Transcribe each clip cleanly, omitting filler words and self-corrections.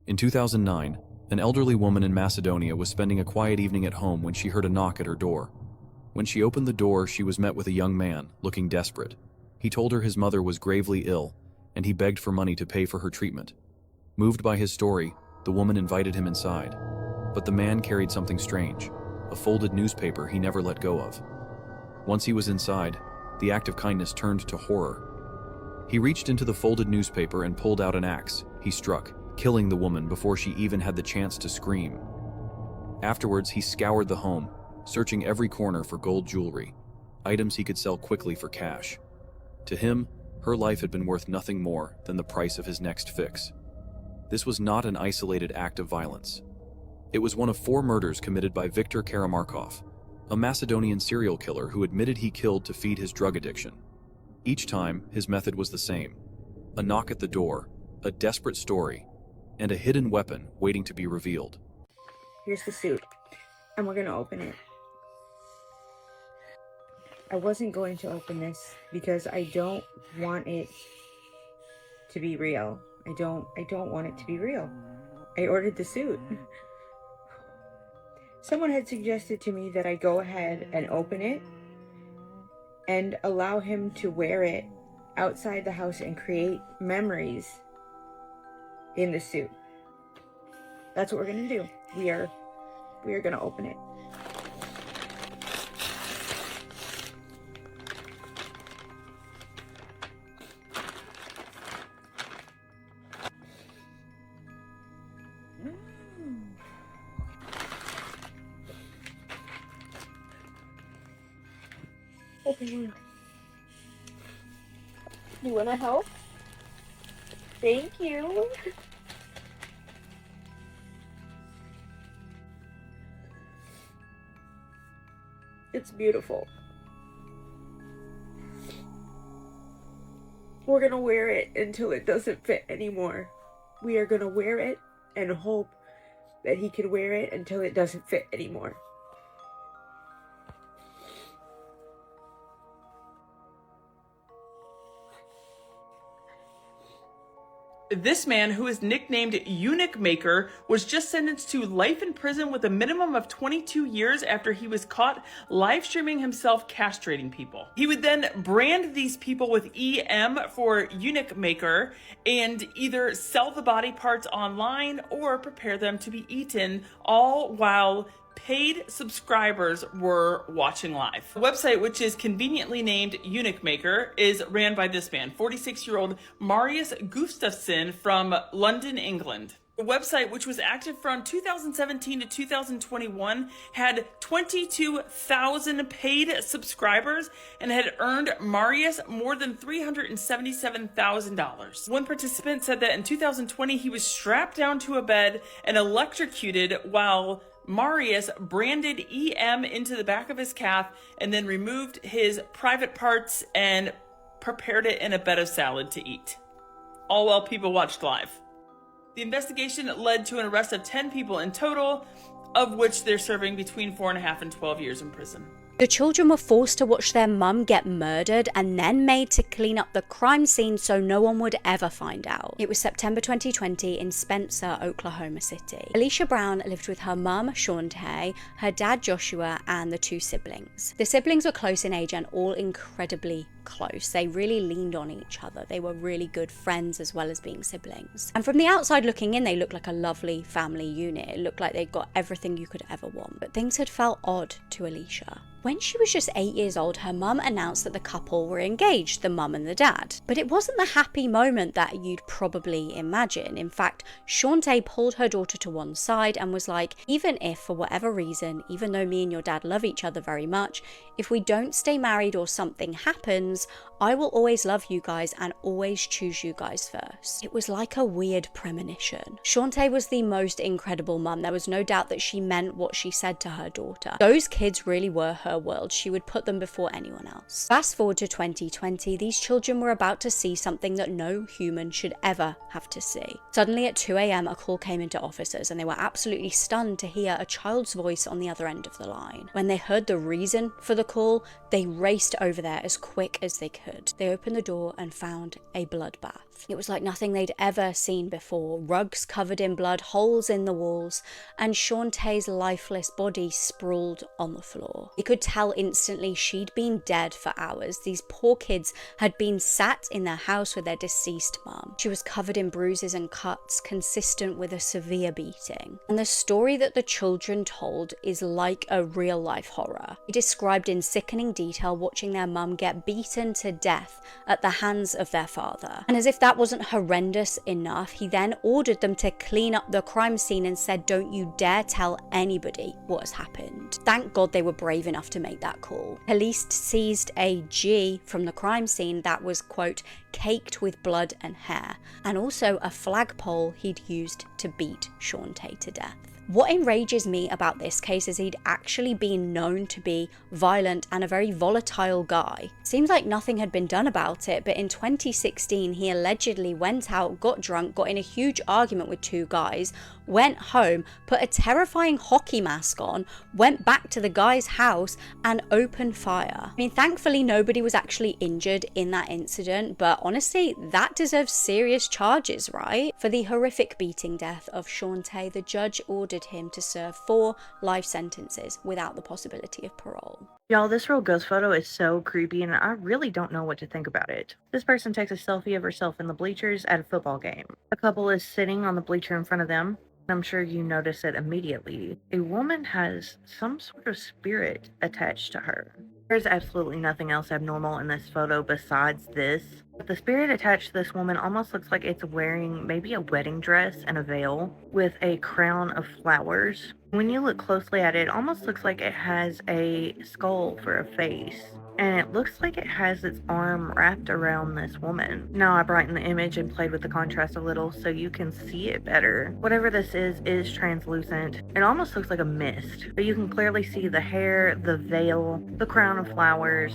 In 2009, an elderly woman in Macedonia was spending a quiet evening at home when she heard a knock at her door. When she opened the door, she was met with a young man, looking desperate. He told her his mother was gravely ill, and he begged for money to pay for her treatment. Moved by his story, the woman invited him inside. But the man carried something strange, a folded newspaper he never let go of. Once he was inside, the act of kindness turned to horror. He reached into the folded newspaper and pulled out an axe. He struck, killing the woman before she even had the chance to scream. Afterwards, he scoured the home, searching every corner for gold jewelry, items he could sell quickly for cash. To him, her life had been worth nothing more than the price of his next fix. This was not an isolated act of violence. It was one of 4 murders committed by Viktor Karamarkov, a Macedonian serial killer who admitted he killed to feed his drug addiction. Each time, his method was the same: a knock at the door, a desperate story, and a hidden weapon waiting to be revealed. Here's the suit, and we're gonna open it. I wasn't going to open this because I don't want it to be real. I don't want it to be real. I ordered the suit. Someone had suggested to me that I go ahead and open it and allow him to wear it outside the house and create memories in the suit. That's what we're gonna do. We are gonna open it. Okay. You wanna help? Thank you. It's beautiful. We're gonna wear it until it doesn't fit anymore. We are gonna wear it and hope that he can wear it until it doesn't fit anymore. This man, who is nicknamed Eunuch Maker, was just sentenced to life in prison with a minimum of 22 years after he was caught live streaming himself castrating people. He would then brand these people with EM for Eunuch Maker and either sell the body parts online or prepare them to be eaten, all while paid subscribers were watching live. The website, which is conveniently named Eunuch Maker, is ran by this man, 46-year-old Marius Gustafsson from London, England. The website, which was active from 2017 to 2021, had 22,000 paid subscribers and had earned Marius more than $377,000. One participant said that in 2020 he was strapped down to a bed and electrocuted while Marius branded EM into the back of his calf and then removed his private parts and prepared it in a bed of salad to eat, all while people watched live. The investigation led to an arrest of 10 people in total, of which they're serving between 4.5 and 12 years in prison. The children were forced to watch their mum get murdered and then made to clean up the crime scene so no one would ever find out. It was September 2020 in Spencer, Oklahoma City. Alicia Brown lived with her mum, Shawntae, her dad, Joshua, and the 2 siblings. The siblings were close in age and all incredibly close. They really leaned on each other. They were really good friends as well as being siblings. And from the outside looking in, they looked like a lovely family unit. It looked like they'd got everything you could ever want. But things had felt odd to Alicia. When she was just 8 years old, her mum announced that the couple were engaged, the mum and the dad. But it wasn't the happy moment that you'd probably imagine. In fact, Shawntae pulled her daughter to one side and was like, even if, for whatever reason, even though me and your dad love each other very much, if we don't stay married or something happens, I will always love you guys and always choose you guys first. It was like a weird premonition. Shawntae was the most incredible mum. There was no doubt that she meant what she said to her daughter. Those kids really were her world. She would put them before anyone else. Fast forward to 2020, these children were about to see something that no human should ever have to see. Suddenly at 2 a.m. a call came into officers and they were absolutely stunned to hear a child's voice on the other end of the line. When they heard the reason for the call, they raced over there as quick as they could. They opened the door and found a bloodbath. It was like nothing they'd ever seen before. Rugs covered in blood, holes in the walls, and Shauntay's lifeless body sprawled on the floor. You could tell instantly she'd been dead for hours. These poor kids had been sat in their house with their deceased mum. She was covered in bruises and cuts, consistent with a severe beating. And the story that the children told is like a real-life horror. They described in sickening detail watching their mum get beaten to death at the hands of their father. And as if that wasn't horrendous enough, he then ordered them to clean up the crime scene and said, "Don't you dare tell anybody what has happened." Thank God they were brave enough to make that call. Police seized a G from the crime scene that was, quote, caked with blood and hair, and also a flagpole he'd used to beat Shauntay to death. What enrages me about this case is he'd actually been known to be violent and a very volatile guy. Seems like nothing had been done about it, but in 2016 he allegedly went out, got drunk, got in a huge argument with two guys, went home, put a terrifying hockey mask on, went back to the guy's house and opened fire. I mean, thankfully nobody was actually injured in that incident, but honestly, that deserves serious charges, right? For the horrific beating death of Shauntay, the judge ordered him to serve 4 life sentences without the possibility of parole. Y'all, this real ghost photo is so creepy and I really don't know what to think about it. This person takes a selfie of herself in the bleachers at a football game. A couple is sitting on the bleacher in front of them. I'm sure you notice it immediately. A woman has some sort of spirit attached to her. There's absolutely nothing else abnormal in this photo besides this. But the spirit attached to this woman almost looks like it's wearing maybe a wedding dress and a veil with a crown of flowers. When you look closely at it, it almost looks like it has a skull for a face. And it looks like it has its arm wrapped around this woman. Now I brightened the image and played with the contrast a little so you can see it better. Whatever this is translucent. It almost looks like a mist, but you can clearly see the hair, the veil, the crown of flowers,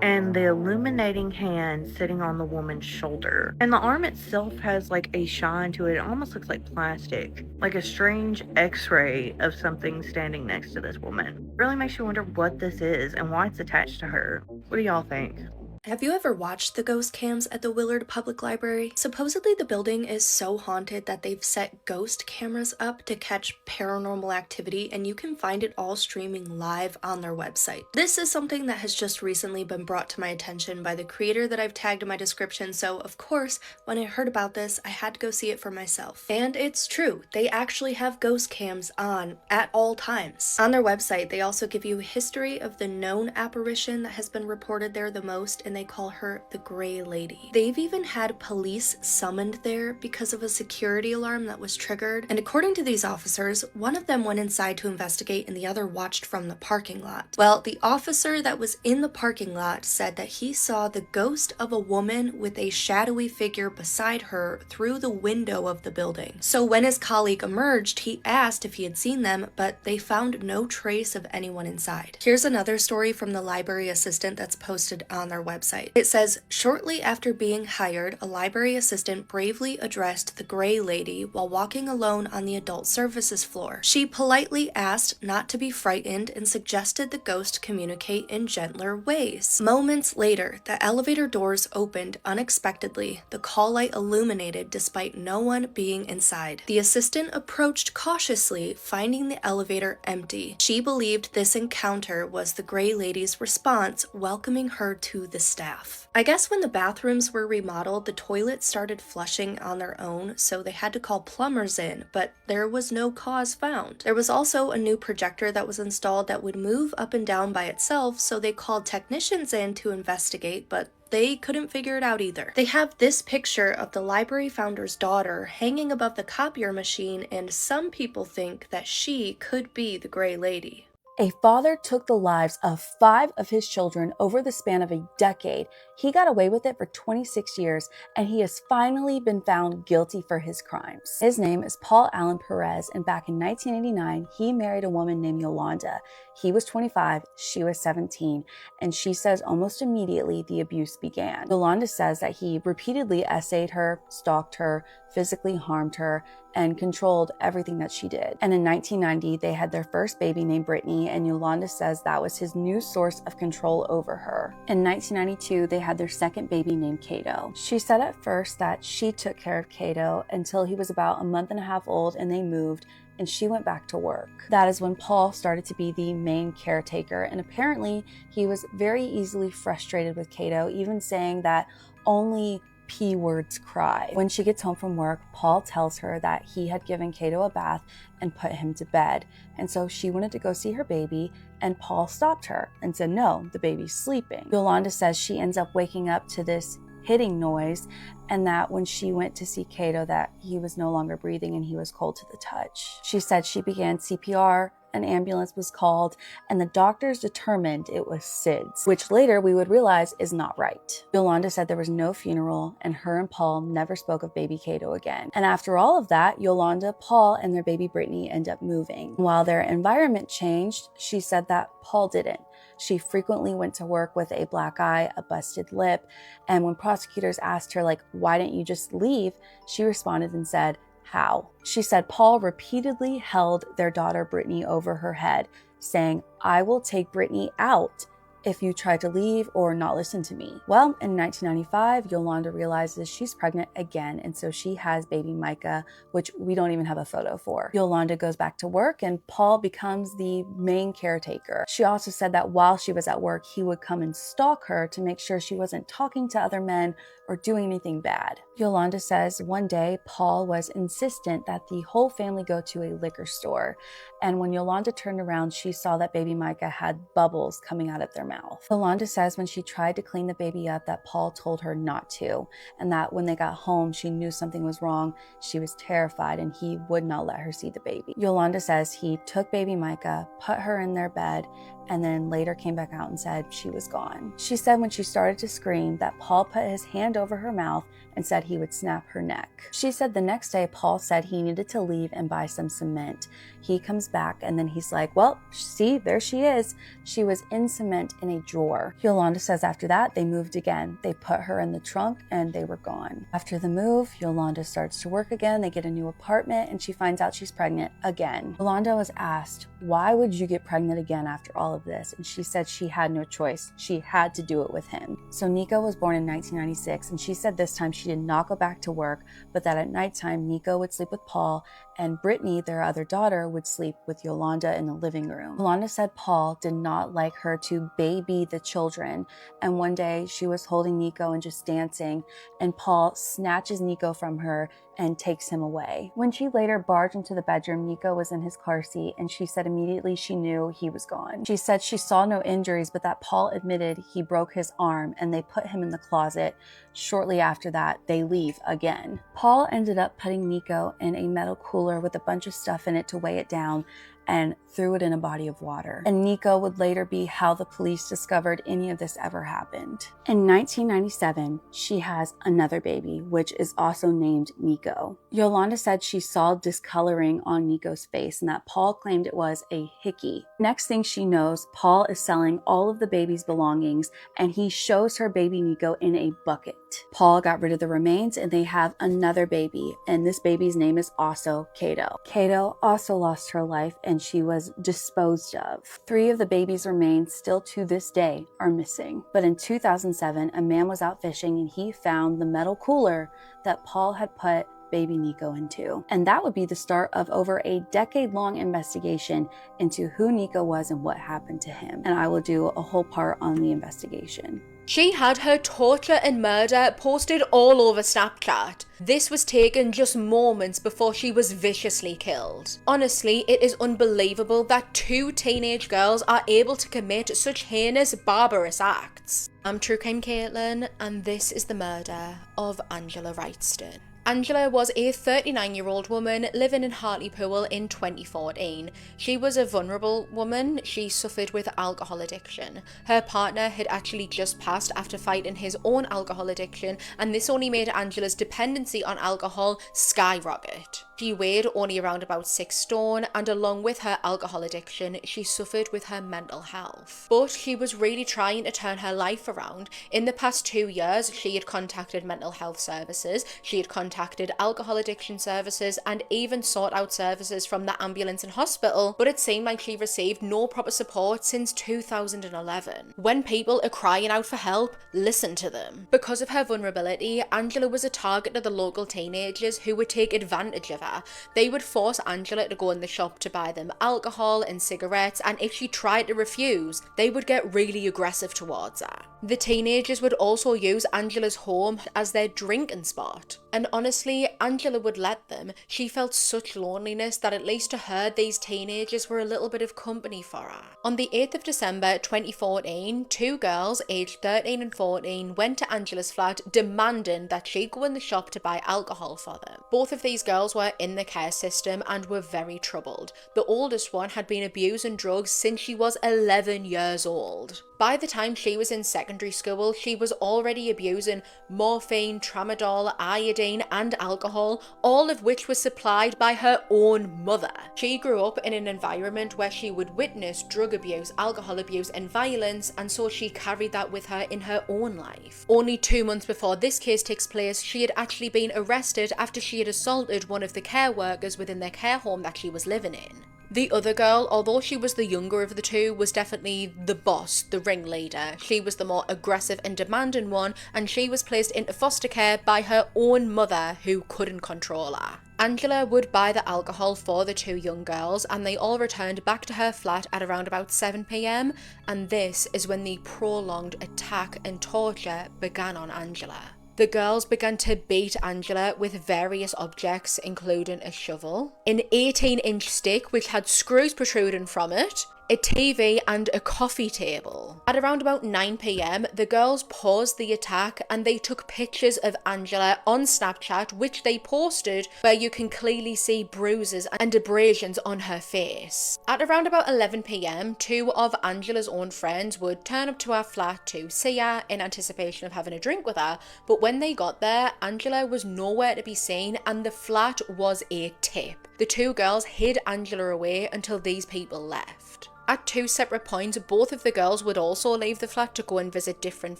and the illuminating hand sitting on the woman's shoulder. And the arm itself has like a shine to it. It almost looks like plastic, like a strange x-ray of something standing next to this woman. It really makes you wonder what this is and why it's attached to her. What do y'all think? Have you ever watched the ghost cams at the Willard Public Library? Supposedly the building is so haunted that they've set ghost cameras up to catch paranormal activity, and you can find it all streaming live on their website. This is something that has just recently been brought to my attention by the creator that I've tagged in my description, so of course, when I heard about this, I had to go see it for myself. And it's true, they actually have ghost cams on at all times. On their website, they also give you a history of the known apparition that has been reported there the most, and they call her the Gray Lady. They've even had police summoned there because of a security alarm that was triggered, and according to these officers, one of them went inside to investigate and the other watched from the parking lot. Well, the officer that was in the parking lot said that he saw the ghost of a woman with a shadowy figure beside her through the window of the building. So when his colleague emerged, he asked if he had seen them, but they found no trace of anyone inside. Here's another story from the library assistant that's posted on their website. It says, shortly after being hired, a library assistant bravely addressed the Gray Lady while walking alone on the adult services floor. She politely asked not to be frightened and suggested the ghost communicate in gentler ways. Moments later, the elevator doors opened unexpectedly, the call light illuminated despite no one being inside. The assistant approached cautiously, finding the elevator empty. She believed this encounter was the Gray Lady's response, welcoming her to the staff. I guess when the bathrooms were remodeled, the toilets started flushing on their own, so they had to call plumbers in, but there was no cause found. There was also a new projector that was installed that would move up and down by itself, so they called technicians in to investigate, but they couldn't figure it out either. They have this picture of the library founder's daughter hanging above the copier machine, and some people think that she could be the Gray Lady. A father took the lives of 5 of his children over the span of a decade. He got away with it for 26 years, and he has finally been found guilty for his crimes. His name is Paul Allen Perez, and back in 1989, he married a woman named Yolanda. He was 25, she was 17, and she says almost immediately the abuse began. Yolanda says that he repeatedly essayed her, stalked her, physically harmed her, and controlled everything that she did. And in 1990, they had their first baby named Brittany, and Yolanda says that was his new source of control over her. In 1992, they had had their second baby named Cato. She said at first that she took care of Cato until he was about a month and a half old and they moved, and she went back to work. That is when Paul started to be the main caretaker, and apparently he was very easily frustrated with Cato, even saying that only P words cry. When she gets home from work, Paul tells her that he had given Cato a bath and put him to bed, and so she wanted to go see her baby, and Paul stopped her and said, no, the baby's sleeping. Yolanda says she ends up waking up to this hitting noise, and that when she went to see Cato that he was no longer breathing and he was cold to the touch. She said she began CPR, an ambulance was called, and the doctors determined it was SIDS, which later we would realize is not right. Yolanda said there was no funeral, and her and Paul never spoke of baby Cato again. And after all of that, Yolanda, Paul, and their baby Brittany end up moving. While their environment changed, she said that Paul didn't. She frequently went to work with a black eye, a busted lip, and when prosecutors asked her, like, why didn't you just leave? She responded and said, how? She said Paul repeatedly held their daughter Brittany over her head, saying, I will take Brittany out if you try to leave or not listen to me. Well, in 1995, Yolanda realizes she's pregnant again, and so she has baby Micah, which we don't even have a photo for. Yolanda goes back to work, and Paul becomes the main caretaker. She also said that while she was at work, he would come and stalk her to make sure she wasn't talking to other men or doing anything bad. Yolanda says one day Paul was insistent that the whole family go to a liquor store, and when Yolanda turned around, she saw that baby Micah had bubbles coming out of their mouth. Yolanda says when she tried to clean the baby up that Paul told her not to, and that when they got home she knew something was wrong. She was terrified and he would not let her see the baby. Yolanda says he took baby Micah, put her in their bed, and then later came back out and said she was gone. She said when she started to scream that Paul put his hand over her mouth and said he would snap her neck. She said the next day Paul said he needed to leave and buy some cement. He comes back and then he's like, well, see, there she is. She was in cement in a drawer. Yolanda says after that they moved again. They put her in the trunk and they were gone. After the move, Yolanda starts to work again. They get a new apartment and she finds out she's pregnant again. Yolanda was asked, why would you get pregnant again after all of this? And she said she had no choice. She had to do it with him. So Nico was born in 1996, and she said this time she did not go back to work, but that at nighttime Nico would sleep with Paul and Brittany, their other daughter, would sleep with Yolanda in the living room. Yolanda said Paul did not like her to baby the children, and one day she was holding Nico and just dancing, and Paul snatches Nico from her and takes him away. When she later barged into the bedroom, Nico was in his car seat, and she said immediately she knew he was gone. She said she saw no injuries, but that Paul admitted he broke his arm, and they put him in the closet. Shortly after that, they leave again. Paul ended up putting Nico in a metal cooler with a bunch of stuff in it to weigh it down, and threw it in a body of water. And Nico would later be how the police discovered any of this ever happened. In 1997, she has another baby, which is also named Nico. Yolanda said she saw discoloring on Nico's face and that Paul claimed it was a hickey. Next thing she knows, Paul is selling all of the baby's belongings and he shows her baby Nico in a bucket. Paul got rid of the remains and they have another baby, and this baby's name is also Cato. Cato also lost her life and she was disposed of. 3 of the baby's remains still to this day are missing. But in 2007, a man was out fishing and he found the metal cooler that Paul had put baby Nico into. And that would be the start of over a decade-long investigation into who Nico was and what happened to him. And I will do a whole part on the investigation. She had her torture and murder posted all over Snapchat. This was taken just moments before she was viciously killed. Honestly, it is unbelievable that 2 teenage girls are able to commit such heinous, barbarous acts. I'm True Crime Caitlin, and this is the murder of Angela Wrightston. Angela was a 39-year-old woman living in Hartlepool in 2014. She was a vulnerable woman. She suffered with alcohol addiction. Her partner had actually just passed after fighting his own alcohol addiction, and this only made Angela's dependency on alcohol skyrocket. She weighed only around about 6 stone, and along with her alcohol addiction, she suffered with her mental health. But she was really trying to turn her life around. In the past 2 years, she had contacted mental health services, she had contacted alcohol addiction services, and even sought out services from the ambulance and hospital, but it seemed like she received no proper support since 2011. When people are crying out for help, listen to them. Because of her vulnerability, Angela was a target of the local teenagers who would take advantage of her. They would force Angela to go in the shop to buy them alcohol and cigarettes, and if she tried to refuse, they would get really aggressive towards her. The teenagers would also use Angela's home as their drinking spot. And honestly, Angela would let them. She felt such loneliness that at least to her, these teenagers were a little bit of company for her. On the 8th of December 2014, 2 girls aged 13 and 14 went to Angela's flat demanding that she go in the shop to buy alcohol for them. Both of these girls were in the care system and were very troubled. The oldest one had been abusing drugs since she was 11 years old. By the time she was in secondary school, she was already abusing morphine, tramadol, iodine, and alcohol, all of which was supplied by her own mother. She grew up in an environment where she would witness drug abuse, alcohol abuse, and violence, and so she carried that with her in her own life. Only 2 months before this case takes place, she had actually been arrested after she had assaulted one of the care workers within their care home that she was living in. The other girl, although she was the younger of the two, was definitely the boss, the ringleader. She was the more aggressive and demanding one, and she was placed into foster care by her own mother, who couldn't control her. Angela would buy the alcohol for the 2 young girls, and they all returned back to her flat at around about 7 p.m, and this is when the prolonged attack and torture began on Angela. The girls began to beat Angela with various objects, including a shovel, an 18-inch stick which had screws protruding from it, a TV, and a coffee table. At around about 9 p.m, the girls paused the attack and they took pictures of Angela on Snapchat, which they posted, where you can clearly see bruises and abrasions on her face. At around about 11 p.m, 2 of Angela's own friends would turn up to her flat to see her in anticipation of having a drink with her, but when they got there, Angela was nowhere to be seen and the flat was a tip. The 2 girls hid Angela away until these people left. At 2 separate points, both of the girls would also leave the flat to go and visit different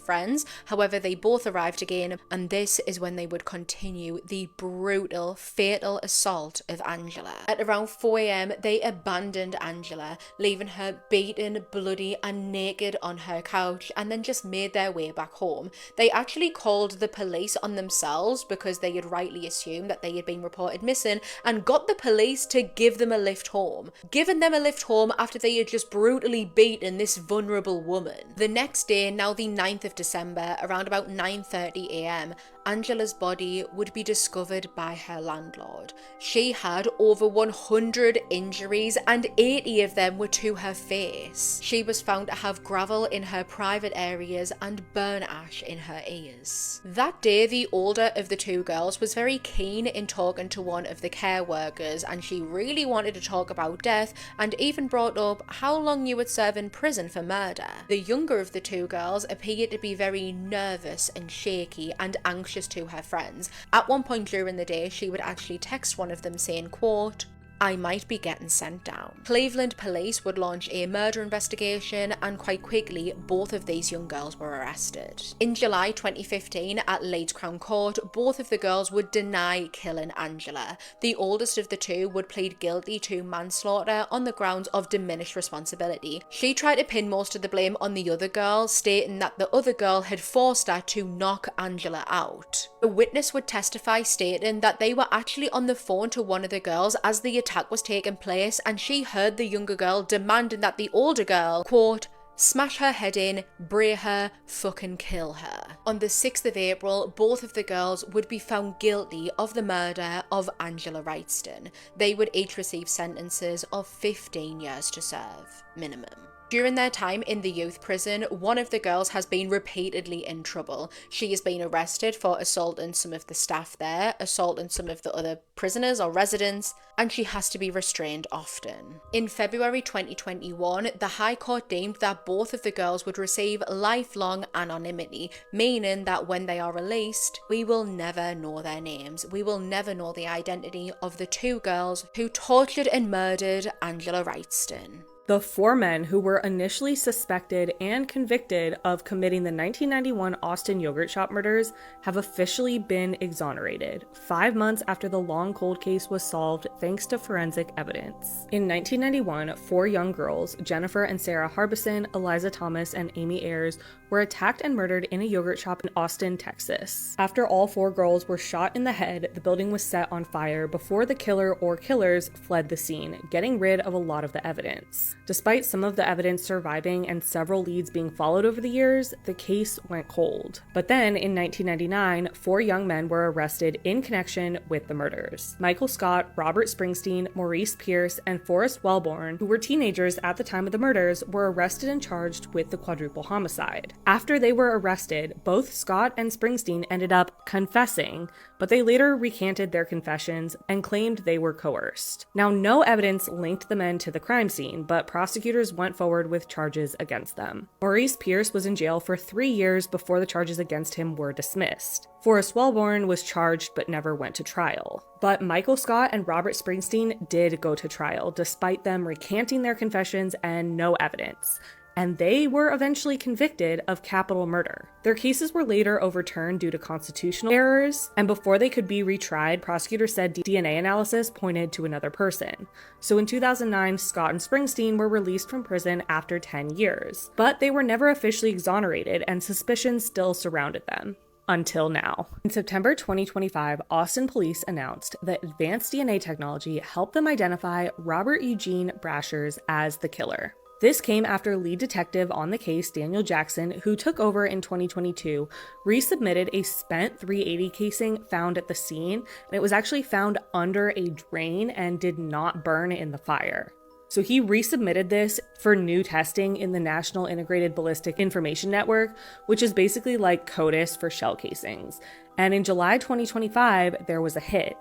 friends. However, they both arrived again, and this is when they would continue the brutal, fatal assault of Angela. At around 4 a.m, they abandoned Angela, leaving her beaten, bloody, and naked on her couch, and then just made their way back home. They actually called the police on themselves because they had rightly assumed that they had been reported missing, and got the police to give them a lift home. Giving them a lift home after they had just brutally beaten this vulnerable woman. The next day, now the 9th of December, around about 9:30 a.m, Angela's body would be discovered by her landlord. She had over 100 injuries and 80 of them were to her face. She was found to have gravel in her private areas and burn ash in her ears. That day, the older of the 2 girls was very keen in talking to one of the care workers, and she really wanted to talk about death and even brought up how long you would serve in prison for murder. The younger of the 2 girls appeared to be very nervous and shaky and anxious to her friends. At one point during the day, she would actually text one of them saying, quote, "I might be getting sent down." Cleveland police would launch a murder investigation, and quite quickly, both of these young girls were arrested. In July 2015, at Leeds Crown Court, both of the girls would deny killing Angela. The oldest of the 2 would plead guilty to manslaughter on the grounds of diminished responsibility. She tried to pin most of the blame on the other girl, stating that the other girl had forced her to knock Angela out. A witness would testify, stating that they were actually on the phone to one of the girls as the attack was taking place, and she heard the younger girl demanding that the older girl, quote, "smash her head in, brace her, fucking kill her." On the 6th of April, both of the girls would be found guilty of the murder of Angela Wrightston. They would each receive sentences of 15 years to serve, minimum. During their time in the youth prison, one of the girls has been repeatedly in trouble. She has been arrested for assaulting some of the staff there, assaulting some of the other prisoners or residents, and she has to be restrained often. In February 2021, the High Court deemed that both of the girls would receive lifelong anonymity, meaning that when they are released, we will never know their names. We will never know the identity of the two girls who tortured and murdered Angela Wrightston. The 4 men who were initially suspected and convicted of committing the 1991 Austin yogurt shop murders have officially been exonerated, 5 months after the long cold case was solved thanks to forensic evidence. In 1991, 4 young girls, Jennifer and Sarah Harbison, Eliza Thomas, and Amy Ayers, were attacked and murdered in a yogurt shop in Austin, Texas. After all 4 girls were shot in the head, the building was set on fire before the killer or killers fled the scene, getting rid of a lot of the evidence. Despite some of the evidence surviving and several leads being followed over the years, the case went cold. But then, in 1999, 4 young men were arrested in connection with the murders. Michael Scott, Robert Springsteen, Maurice Pierce, and Forrest Wellborn, who were teenagers at the time of the murders, were arrested and charged with the quadruple homicide. After they were arrested, both Scott and Springsteen ended up confessing, but they later recanted their confessions and claimed they were coerced. Now, no evidence linked the men to the crime scene, but prosecutors went forward with charges against them. Maurice Pierce was in jail for 3 years before the charges against him were dismissed. Forrest Wellborn was charged but never went to trial. But Michael Scott and Robert Springsteen did go to trial, despite them recanting their confessions and no evidence. And they were eventually convicted of capital murder. Their cases were later overturned due to constitutional errors, and before they could be retried, prosecutors said DNA analysis pointed to another person. So in 2009, Scott and Springsteen were released from prison after 10 years, but they were never officially exonerated, and suspicions still surrounded them. Until now. In September 2025, Austin police announced that advanced DNA technology helped them identify Robert Eugene Brashers as the killer. This came after lead detective on the case, Daniel Jackson, who took over in 2022, resubmitted a spent .380 casing found at the scene, and it was actually found under a drain and did not burn in the fire. So he resubmitted this for new testing in the National Integrated Ballistic Information Network, which is basically like CODIS for shell casings. And in July 2025, there was a hit.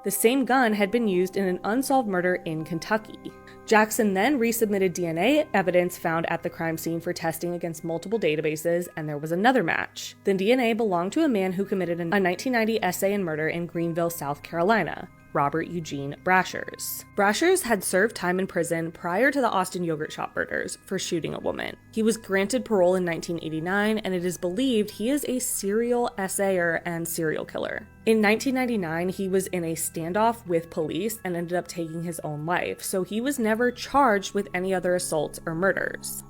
The same gun had been used in an unsolved murder in Kentucky. Jackson then resubmitted DNA evidence found at the crime scene for testing against multiple databases, and there was another match. The DNA belonged to a man who committed a 1990 essay and murder in Greenville, South Carolina, Robert Eugene Brashers. Brashers had served time in prison prior to the Austin yogurt shop murders for shooting a woman. He was granted parole in 1989, and it is believed he is a serial assayer and serial killer. In 1999, he was in a standoff with police and ended up taking his own life, so he was never charged with any other assaults or murders.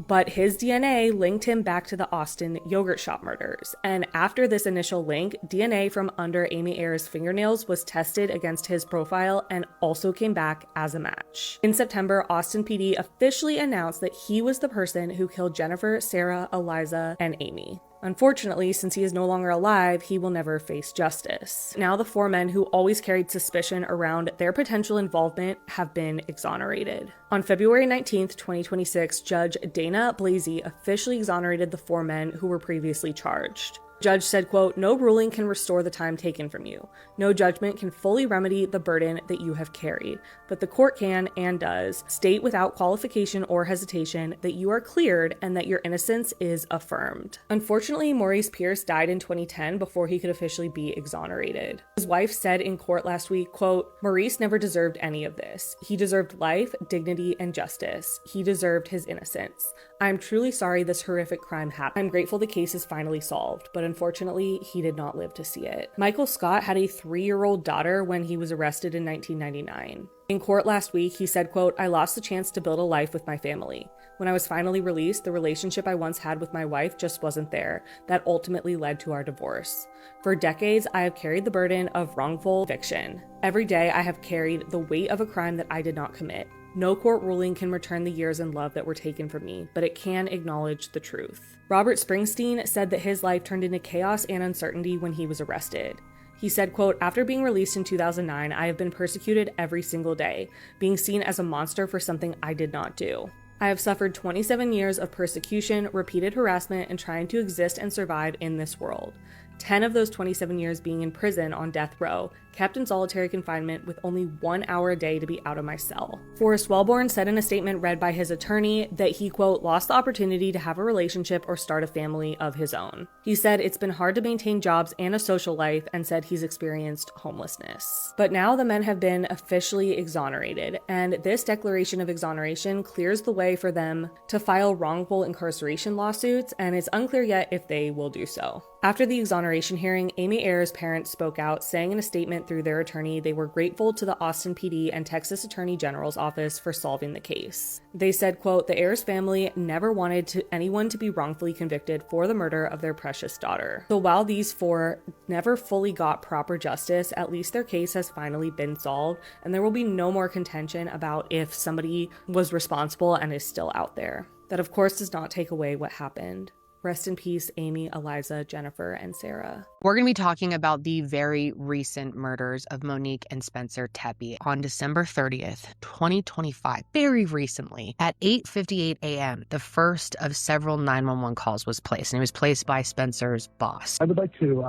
But his DNA linked him back to the Austin yogurt shop murders, and after this initial link, DNA from under Amy Ayers' fingernails was tested against his profile and also came back as a match. In September, Austin PD officially announced that he was the person who killed Jennifer, Sarah, Eliza, and Amy. Unfortunately, since he is no longer alive, he will never face justice. Now the 4 men who always carried suspicion around their potential involvement have been exonerated. On February 19th, 2026, Judge Dana Blasey officially exonerated the 4 men who were previously charged. Judge said, quote, "No ruling can restore the time taken from you. No judgment can fully remedy the burden that you have carried, but the court can, and does, state without qualification or hesitation that you are cleared and that your innocence is affirmed." Unfortunately, Maurice Pierce died in 2010 before he could officially be exonerated. His wife said in court last week, quote, "Maurice never deserved any of this. He deserved life, dignity, and justice. He deserved his innocence. I am truly sorry this horrific crime happened. I'm grateful the case is finally solved, but unfortunately, he did not live to see it." Michael Scott had a 3-year-old daughter when he was arrested in 1999. In court last week, he said, quote, "I lost the chance to build a life with my family. When I was finally released, the relationship I once had with my wife just wasn't there. That ultimately led to our divorce. For decades, I have carried the burden of wrongful eviction. Every day, I have carried the weight of a crime that I did not commit. No court ruling can return the years and love that were taken from me, but it can acknowledge the truth." Robert Springsteen said that his life turned into chaos and uncertainty when he was arrested. He said, quote, "After being released in 2009, I have been persecuted every single day, being seen as a monster for something I did not do. I have suffered 27 years of persecution, repeated harassment, and trying to exist and survive in this world. 10 of those 27 years being in prison on death row, kept in solitary confinement with only 1 hour a day to be out of my cell. Forrest Wellborn said in a statement read by his attorney that he, quote, lost the opportunity to have a relationship or start a family of his own. He said it's been hard to maintain jobs and a social life, and said he's experienced homelessness. But now the men have been officially exonerated, and this declaration of exoneration clears the way for them to file wrongful incarceration lawsuits, and it's unclear yet if they will do so. After the exoneration hearing, Amy Ayers' parents spoke out, saying in a statement through their attorney they were grateful to the Austin PD and Texas Attorney General's office for solving the case. They said, quote, the Ayers family never wanted anyone to be wrongfully convicted for the murder of their precious daughter. So while these four never fully got proper justice, at least their case has finally been solved, and there will be no more contention about if somebody was responsible and is still out there. That, of course, does not take away what happened. Rest in peace, Amy, Eliza, Jennifer, and Sarah. We're going to be talking about the very recent murders of Monique and Spencer Tepe on December 30th, 2025, very recently. At 8:58 a.m., the first of several 911 calls was placed, and it was placed by Spencer's boss. I would like to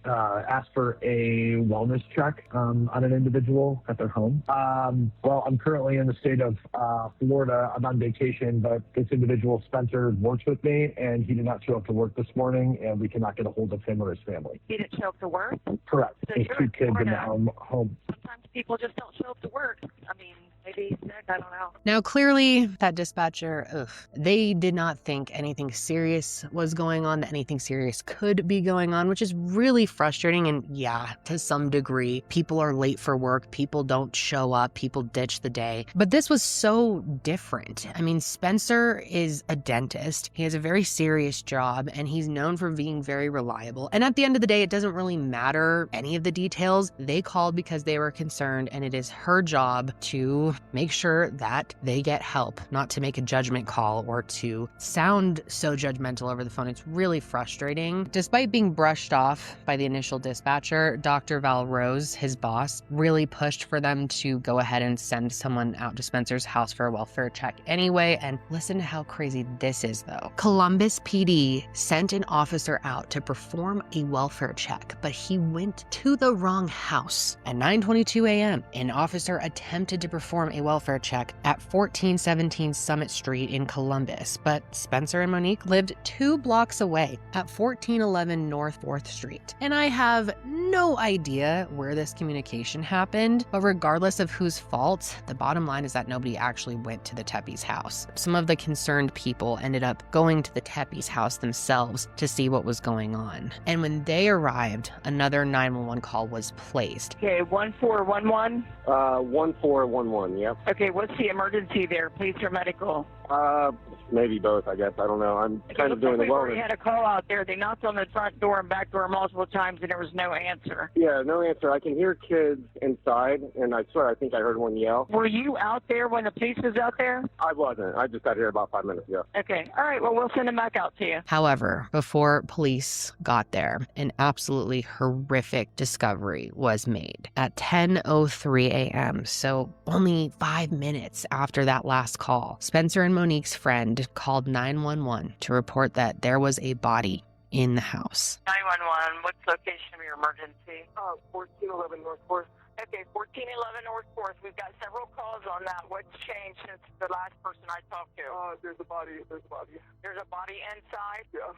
ask for a wellness check on an individual at their home. Well, I'm currently in the state of Florida. I'm on vacation, but this individual, Spencer, works with me, and he did not show up to work this morning, and we cannot get a hold of him or his family. He didn't show up to work? Correct. So His you're 2 in kids in the Florida. home. Sometimes people just don't show up to work. I mean, maybe he's sick, I don't know. Now, clearly, that dispatcher, they did not think anything serious was going on, that anything serious could be going on, which is really frustrating. And yeah, to some degree, people are late for work, people don't show up, people ditch the day. But this was so different. I mean, Spencer is a dentist. He has a very serious job, and he's known for being very reliable. And at the end of the day, it doesn't really matter any of the details. They called because they were concerned, and it is her job to make sure that they get help, not to make a judgment call or to sound so judgmental over the phone. It's really frustrating. Despite being brushed off by the initial dispatcher, Dr. Val Rose, his boss, really pushed for them to go ahead and send someone out to Spencer's house for a welfare check anyway. And listen to how crazy this is, though. Columbus PD sent an officer out to perform a welfare check, but he went to the wrong house. At 9:22 a.m., an officer attempted to perform a welfare check at 1417 Summit Street in Columbus, but Spencer and Monique lived 2 blocks away at 1411 North 4th Street. And I have no idea where this communication happened, but regardless of whose fault, the bottom line is that nobody actually went to the Tepe's house. Some of the concerned people ended up going to the Tepe's house themselves to see what was going on. And when they arrived, another 911 call was placed. Okay, 1411? 1411, yep. Okay, what's the emergency there, police or medical? Maybe both, I guess. I don't know. I'm kind of It doing looks the like we wellness. had a call out there. They knocked on the front door and back door multiple times, and there was no answer. Yeah, no answer. I can hear kids inside, and I swear I think I heard one yell. Were you out there when the police was out there? I wasn't. I just got here about 5 minutes ago. Okay, all right, well, we'll send them back out to you. However, before police got there, an absolutely horrific discovery was made. At 10:03 a.m., so only 5 minutes after that last call, Spencer and Monique's friend called 911 to report that there was a body in the house. 911, what's the location of your emergency? 1411 North 4th. Okay, 1411 North 4th. We've got several calls on that. What's changed since the last person I talked to? There's a body. There's a body inside? Yeah.